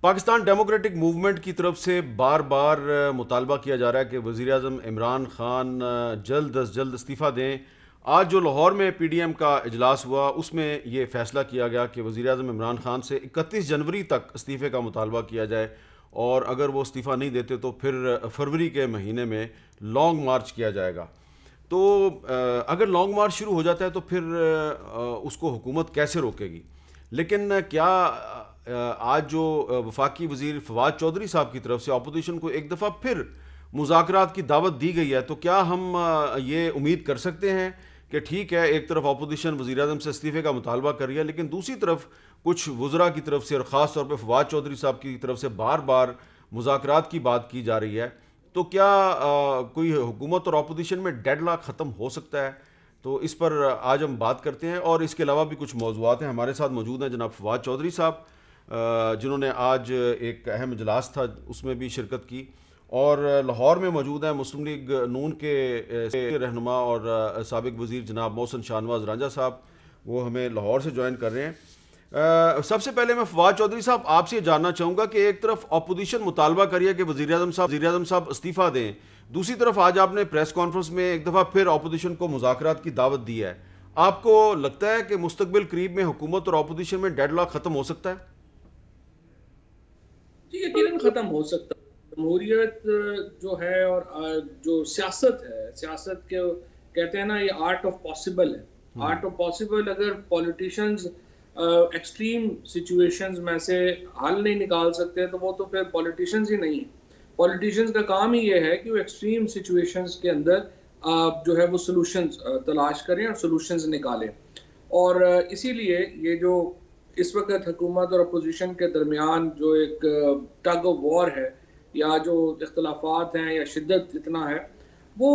Pakistan democratic movement की तरफ से बार बार मुतालबा किया जा रहा है कि वज़ीर आज़म इमरान खान जल्द अज जल्द इस्तीफ़ा दें। आज जो लाहौर में पीडीएम का इजलास हुआ उसमें ये फैसला किया गया कि वज़ीर आज़म इमरान खान से 31 जनवरी तक इस्तीफ़े का मुतालबा किया जाए, और अगर वो इस्तीफ़ा नहीं देते तो फिर फरवरी के महीने में लॉन्ग मार्च किया जाएगा। तो अगर लॉन्ग मार्च शुरू हो जाता है तो फिर उसको हुकूमत कैसे रोकेगी? लेकिन क्या आज जो वफाकी वजीर फवाद चौधरी साहब की तरफ से अपोजिशन को एक दफ़ा फिर मुज़ाकरात की दावत दी गई है, तो क्या हम ये उम्मीद कर सकते हैं कि ठीक है, एक तरफ अपोजिशन वज़ीर आज़म से इस्तीफ़े का मुतालबा कर रही है, लेकिन दूसरी तरफ कुछ वज़रा की तरफ से और ख़ास तौर पर फवाद चौधरी साहब की तरफ से बार बार मुज़ाकरात की बात की जा रही है, तो क्या कोई हुकूमत और अपोजिशन में डेडलॉक ख़त्म हो सकता है? तो इस पर आज हम बात करते हैं, और इसके अलावा भी कुछ मौज़ूआत हैं। हमारे साथ मौजूद हैं जनाब फवाद चौधरी साहब, जिन्होंने आज एक अहम इजलास था उसमें भी शिरकत की, और लाहौर में मौजूद हैं मुस्लिम लीग नून के रहनुमा और साबिक वज़ीर जनाब मोहसिन शाहनवाज रांझा साहब, वो हमें लाहौर से ज्वाइन कर रहे हैं। सबसे पहले मैं फवाद चौधरी साहब आपसे जानना चाहूँगा कि एक तरफ अपोजिशन मुतालबा करिए कि वज़ीर आज़म साहब इस्तीफ़ा दें, दूसरी तरफ आज आपने प्रेस कॉन्फ्रेंस में एक दफ़ा फिर अपोजिशन को मुज़ाकरात की दावत दी है। आपको लगता है कि मुस्तकबिल करीब में हुकूमत और अपोजिशन में डेडलॉक ख़त्म हो सकता है? जी, यकीनन ख़त्म हो सकता है। जमहूरियत जो है और जो सियासत है, सियासत के कहते हैं ना, ये आर्ट ऑफ पॉसिबल है। आर्ट ऑफ पॉसिबल, अगर पॉलिटिशियंस एक्सट्रीम सिचुएशंस में से हल नहीं निकाल सकते तो वो तो फिर पॉलिटिशियंस ही नहीं है। पॉलिटिशियंस का काम ही ये है कि वो एक्सट्रीम सिचुएशंस के अंदर जो है वो सॉल्यूशंस तलाश करें और सॉल्यूशंस निकालें। और इसीलिए ये जो इस वक्त हुकूमत और अपोजिशन के दरमियान जो एक टग ऑफ वॉर है, या जो इख्तलाफात हैं या शिद्दत इतना है, वो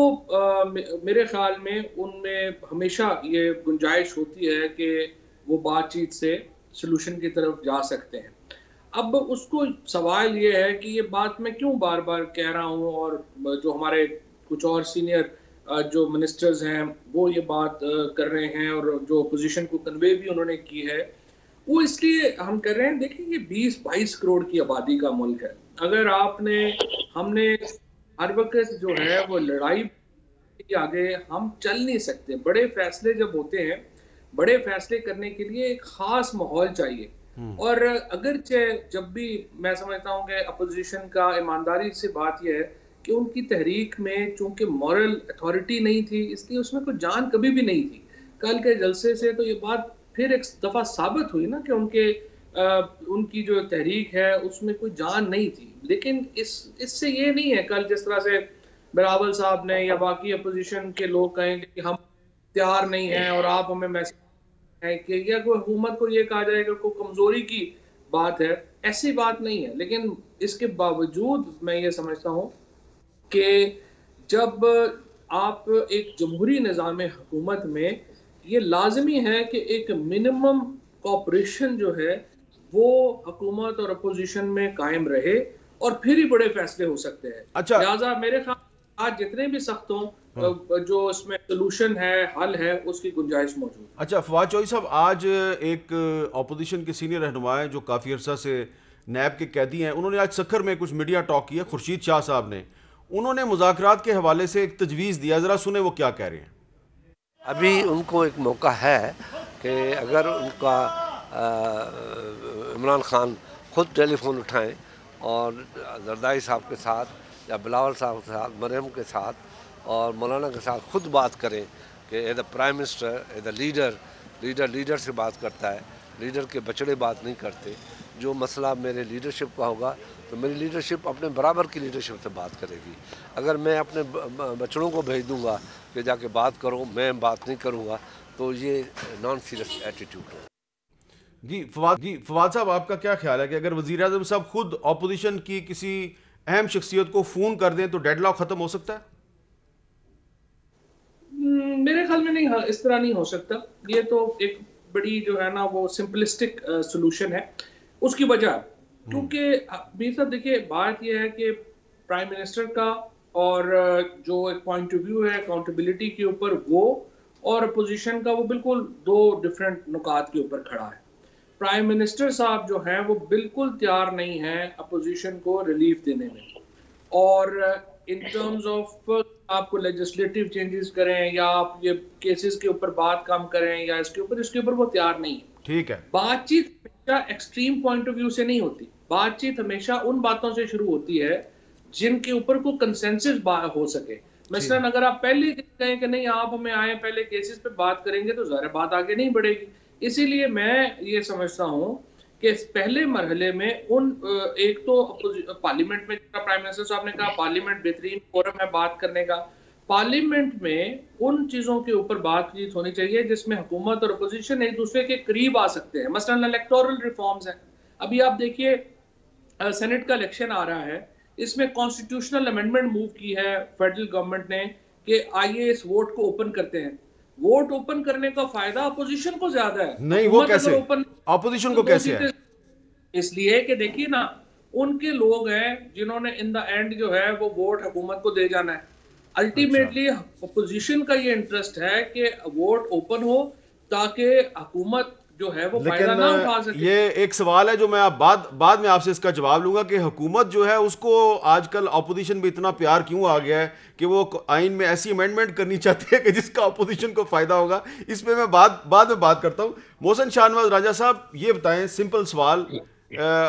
मेरे ख्याल में उनमें हमेशा ये गुंजाइश होती है कि वो बातचीत से सलूशन की तरफ जा सकते हैं। अब उसको सवाल ये है कि ये बात मैं क्यों बार बार कह रहा हूँ, और जो हमारे कुछ और सीनियर जो मिनिस्टर्स हैं वो ये बात कर रहे हैं, और जो अपोजिशन को कन्वे भी उन्होंने की है, वो इसलिए हम कर रहे हैं। देखिए, ये 20-22 करोड़ की आबादी का मुल्क है। अगर हमने हर वक्त जो है वो लड़ाई के आगे हम चल नहीं सकते। बड़े फैसले जब होते हैं, बड़े फैसले करने के लिए एक खास माहौल चाहिए। और अगरचे जब भी मैं समझता हूँ कि अपोजिशन का ईमानदारी से बात यह है कि उनकी तहरीक में चूंकि मॉरल अथॉरिटी नहीं थी, इसलिए उसमें कोई जान कभी भी नहीं थी। कल के जलसे से तो ये बात फिर एक दफा साबित हुई ना कि उनकी जो तहरीक है उसमें कोई जान नहीं थी। लेकिन इससे ये नहीं है कल जिस तरह से बिलावल साहब ने या बाकी अपोजिशन के लोग कहें कि हम तैयार नहीं हैं और आप हमें मैसेज है कि, या कोई हुकूमत को ये कहा जाएगा कोई कमजोरी की बात है, ऐसी बात नहीं है। लेकिन इसके बावजूद मैं ये समझता हूँ कि जब आप एक जमहूरी निज़ाम हुकूमत में, ये लाजमी है कि एक मिनिमम कॉपरेशन जो है वो हुकूमत और अपोजिशन में कायम रहे, और फिर ही बड़े फैसले हो सकते हैं। अच्छा। लिहाजा मेरे ख्याल आज जितने भी सख्त हों, जो इसमें सोल्यूशन है, हल है, उसकी गुंजाइश मौजूद है। अच्छा फवाद चौधरी साहब, आज एक अपोजिशन के सीनियर रहनुमा है जो काफ़ी अर्सा से नैब के कैदी हैं, उन्होंने आज सखर में कुछ मीडिया टॉक किया। खुर्शीद शाह साहब ने, उन्होंने मुज़ाकरात के हवाले से एक तजवीज़ दिया, ज़रा सुने वो क्या कह रहे हैं। अभी उनको एक मौका है कि अगर उनका इमरान खान खुद टेलीफोन उठाएं और जरदारी साहब के साथ या बिलावल साहब के साथ, मरियम के साथ और मौलाना के साथ खुद बात करें कि as the prime minister, as the leader से बात करता है, लीडर के बचड़े बात नहीं करते। जो मसला मेरे लीडरशिप का होगा तो मेरी लीडरशिप अपने बराबर की लीडरशिप से बात करेगी। अगर मैं अपने बचड़ों को भेज दूंगा कि जाके बात करो, मैं बात नहीं करूंगा, तो ये नॉन सीरियस एटीट्यूड है। जी फवाद साहब, आपका क्या ख्याल है कि अगर वज़ीर आज़म साहब खुद अपोजिशन की किसी अहम शख्सियत को फ़ोन कर दें तो डेडलॉक ख़त्म हो सकता है? मेरे ख्याल में नहीं, इस तरह नहीं हो सकता। ये तो एक बड़ी जो है ना वो सिंपलिस्टिक सोल्यूशन है। उसकी वजह क्योंकि मीर साहब देखिए, बात यह है कि प्राइम मिनिस्टर का और जो एक पॉइंट ऑफ व्यू है अकाउंटेबिलिटी के ऊपर, वो और अपोजिशन का, वो बिल्कुल दो डिफरेंट नुकात के ऊपर खड़ा है। प्राइम मिनिस्टर साहब जो हैं वो बिल्कुल तैयार नहीं हैं अपोजिशन को रिलीफ देने में, और इन टर्म्स ऑफ आपको लेजिस्लेटिव चेंजेस करें या आप ये केसेस के ऊपर बात काम करें या इसके ऊपर वो तैयार नहीं है। ठीक है, बातचीत हमेशा एक्सट्रीम पॉइंट ऑफ व्यू से नहीं होती, बातचीत हमेशा उन बातों से शुरू होती है जिनके ऊपर कोई कंसेंसस हो सके। मसलन अगर आप पहले ही कहें कि नहीं आप हमें आए पहले केसेस पे बात करेंगे तो ज़ाहिर बात आगे नहीं बढ़ेगी। इसीलिए मैं ये समझता हूँ कि पहले मरहले में एक तो पार्लियामेंट में, प्राइम मिनिस्टर साहब ने कहा पार्लियामेंट बेहतरीन फोरम है बात करने का, पार्लियामेंट में उन चीज़ों के ऊपर बातचीत होनी चाहिए जिसमें हुकूमत और अपोजिशन एक दूसरे के करीब आ सकते हैं। मसलन इलेक्टोरल रिफॉर्म्स हैं, अभी आप देखिए सेनेट का इलेक्शन आ रहा है, इसमें कॉन्स्टिट्यूशनल अमेंडमेंट मूव की है फेडरल गवर्नमेंट ने कि आइए इस वोट को ओपन करते हैं। वोट ओपन करने का फायदा अपोजिशन को ज्यादा है। नहीं वो कैसे अपोजिशन को कैसे है? इसलिए कि देखिए ना, उनके लोग हैं जिन्होंने इन द एंड जो है वो वोट हुकूमत को दे जाना है। अल्टीमेटली अपोजिशन का ये इंटरेस्ट है कि वोट ओपन हो ताकि हुकूमत जो है वो फायदा ना उठा सके। ये एक सवाल है जो मैं बाद में आपसे इसका जवाब लूंगा कि हुकूमत जो है उसको आजकल अपोजिशन में इतना प्यार क्यों आ गया है कि वो आइन में ऐसी अमेंडमेंट करनी चाहती है कि जिसका अपोजिशन को फायदा होगा। इस पे मैं बाद में बात करता हूं। मोहसिन शाहनवाज राजा साहब, ये बताएं, सिंपल सवाल,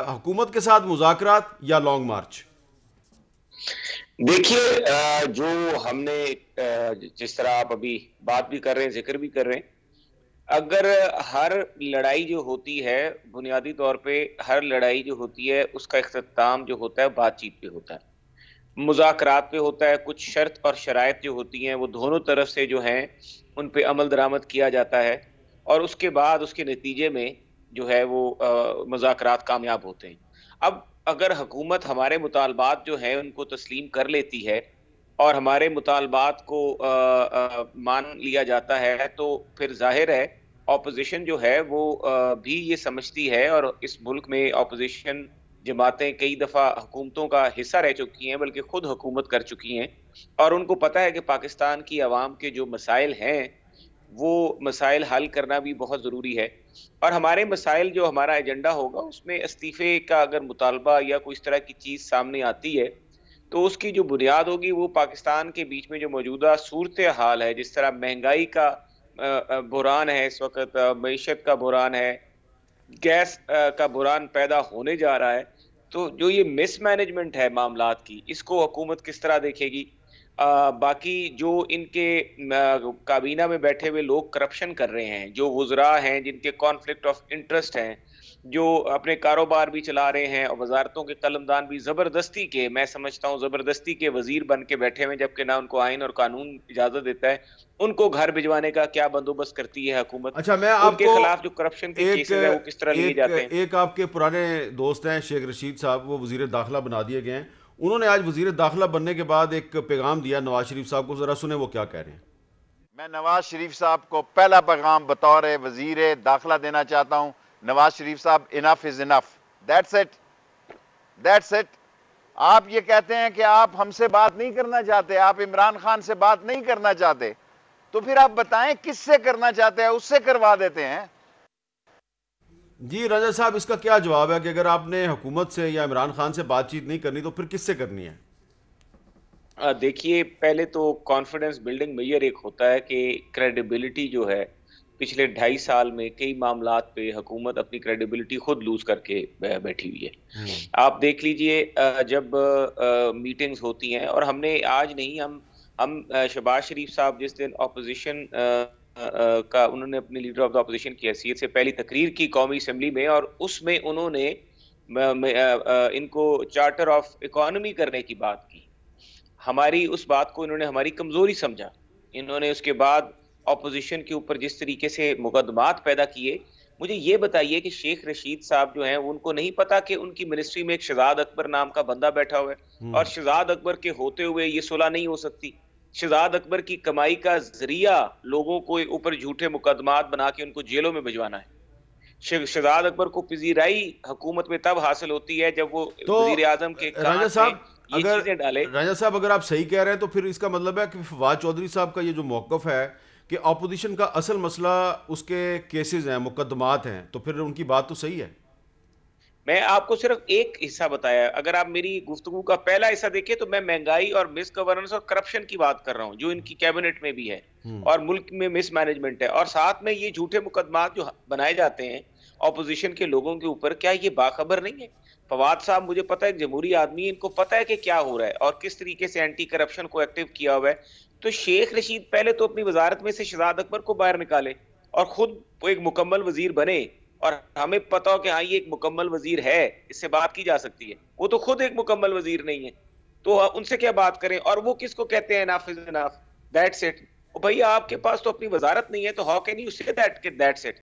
हुकूमत के साथ मुज़ाकरात या लॉन्ग मार्च? देखिए, जो हमने जिस तरह आप अभी बात भी कर रहे हैं, जिक्र भी कर रहे हैं, अगर हर लड़ाई जो होती है, बुनियादी तौर पे हर लड़ाई जो होती है उसका इख्तिताम जो होता है बातचीत पे होता है, मुज़ाकरात पे होता है। कुछ शर्त और शराइत जो होती हैं वो दोनों तरफ से जो हैं उन पे अमल दरामद किया जाता है और उसके बाद उसके नतीजे में जो है वो मुज़ाकरात कामयाब होते हैं। अब अगर हुकूमत हमारे मुतालबात जो हैं उनको तस्लीम कर लेती है और हमारे मुतालबात को मान लिया जाता है तो फिर जाहिर है ऑपोजिशन जो है वो भी ये समझती है, और इस मुल्क में ऑपोजिशन जमातें कई दफ़ा हुकूमतों का हिस्सा रह चुकी हैं, बल्कि खुद हुकूमत कर चुकी हैं, और उनको पता है कि पाकिस्तान की आवाम के जो मसाइल हैं वो मसाइल हल करना भी बहुत ज़रूरी है। और हमारे मसाइल जो हमारा एजेंडा होगा उसमें इस्तीफ़े का अगर मुतालबा या कोई इस तरह की चीज़ सामने आती है तो उसकी जो बुनियाद होगी वो पाकिस्तान के बीच में जो मौजूदा सूरत हाल है, जिस तरह महंगाई का बुरान है इस वक्त, मईशत का बुरान है, गैस का बुरान पैदा होने जा रहा है, तो जो ये मिसमैनेजमेंट है मामलात की, इसको हुकूमत किस तरह देखेगी? बाकी जो इनके काबीना में बैठे हुए लोग करप्शन कर रहे हैं, जो वुज़रा हैं जिनके कॉन्फ्लिक्ट ऑफ इंटरेस्ट हैं, जो अपने कारोबार भी चला रहे हैं और वजारतों के कलमदान भी ज़बरदस्ती के, मैं समझता हूँ ज़बरदस्ती के वजीर बन के बैठे हुए, जबकि ना उनको आइन और कानून इजाज़त देता है, उनको घर भिजवाने का क्या बंदोबस्त करती है हुकूमत? अच्छा, मैं उनके खिलाफ जो करप्शन के केसेस हैं वो किस तरह लिए जाते हैं? एक आपके पुराने दोस्त हैं शेख रशीद साहब, वो वजीर दाखिला बना दिए गए हैं। उन्होंने आज वजीर दाखिला बनने के बाद एक पैगाम दिया नवाज शरीफ साहब को, जरा सुने वो क्या कह रहे हैं। मैं नवाज शरीफ साहब को पहला पैगाम बतौर वजीर दाखिला देना चाहता हूं। नवाज शरीफ साहब, enough is enough, that's it, that's it. आप ये कहते हैं कि आप हमसे बात नहीं करना चाहते, आप इमरान खान से बात नहीं करना चाहते, तो फिर आप बताएं किससे करना चाहते हैं, उससे करवा देते हैं। जी राजा साहब, इसका क्या जवाब है कि अगर आपने हुकूमत से या इमरान खान से बातचीत नहीं करनी तो फिर किससे करनी है? देखिए, पहले तो कॉन्फिडेंस बिल्डिंग मेजर एक होता है कि क्रेडिबिलिटी जो है, पिछले 2.5 साल में कई मामलात पे हुकूमत अपनी क्रेडिबिलिटी खुद लूज करके बैठी हुई है। आप देख लीजिए, जब मीटिंग्स होती हैं, और हमने आज नहीं, हम शहबाज शरीफ साहब जिस दिन अपोजिशन का उन्होंने अपने लीडर ऑफ द अपोजिशन की हैसियत से पहली तकरीर की कौमी असम्बली में, और उसमें उन्होंने इनको चार्टर ऑफ इकोनॉमी करने की बात की। हमारी उस बात को इन्होंने हमारी कमजोरी समझा। इन्होंने उसके बाद ऑपोजिशन के ऊपर जिस तरीके से मुकदमात पैदा किए, मुझे ये बताइए कि शेख रशीद साहब जो हैं उनको नहीं पता कि उनकी मिनिस्ट्री में एक शहजाद अकबर नाम का बंदा बैठा हुआ है, और शहजाद अकबर के होते हुए ये सुलह नहीं हो सकती। शहजाद अकबर की कमाई का जरिया लोगों को ऊपर झूठे मुकदमात बना के उनको जेलों में भिजवाना है। शहजाद अकबर को पजीराई हुकूमत में तब हासिल होती है जब वो वजीर आजम के राजा साहब अगर आप सही कह रहे हैं तो फिर इसका मतलब है कि फवाद चौधरी साहब का ये जो मौक़िफ़ है कि अपोजिशन का असल मसला उसके केसेस हैं, मुकदमात हैं, तो फिर उनकी बात तो सही है। मैं आपको सिर्फ एक हिस्सा बताया। अगर आप मेरी गुफ्तगू का पहला हिस्सा देखें तो मैं महंगाई और मिस गवर्नेंस और करप्शन की बात कर रहा हूं, जो इनकी कैबिनेट में भी है और मुल्क में मिस मैनेजमेंट है, और साथ में ये झूठे मुकदमात जो बनाए जाते हैं ऑपोजिशन के लोगों के ऊपर। क्या ये बाखबर नहीं है? फवाद साहब, मुझे पता है जमहूरी आदमी, इनको पता है कि क्या हो रहा है और किस तरीके से एंटी करप्शन को एक्टिव किया हुआ है। तो शेख रशीद पहले तो अपनी वजारत में से शहजाद अकबर को बाहर निकाले और खुद वो एक मुकम्मल वजीर बने, और हमें पता हो कि हाँ ये एक मुकम्मल वजीर है, इससे बात की जा सकती है। वो तो खुद एक मुकम्मल वजीर नहीं है, तो उनसे क्या बात करें? और वो किसको कहते हैं enough is enough, that's it. भैया आपके पास तो अपनी वजारत नहीं है, तो हाउ कैन यू से दैट्स इट?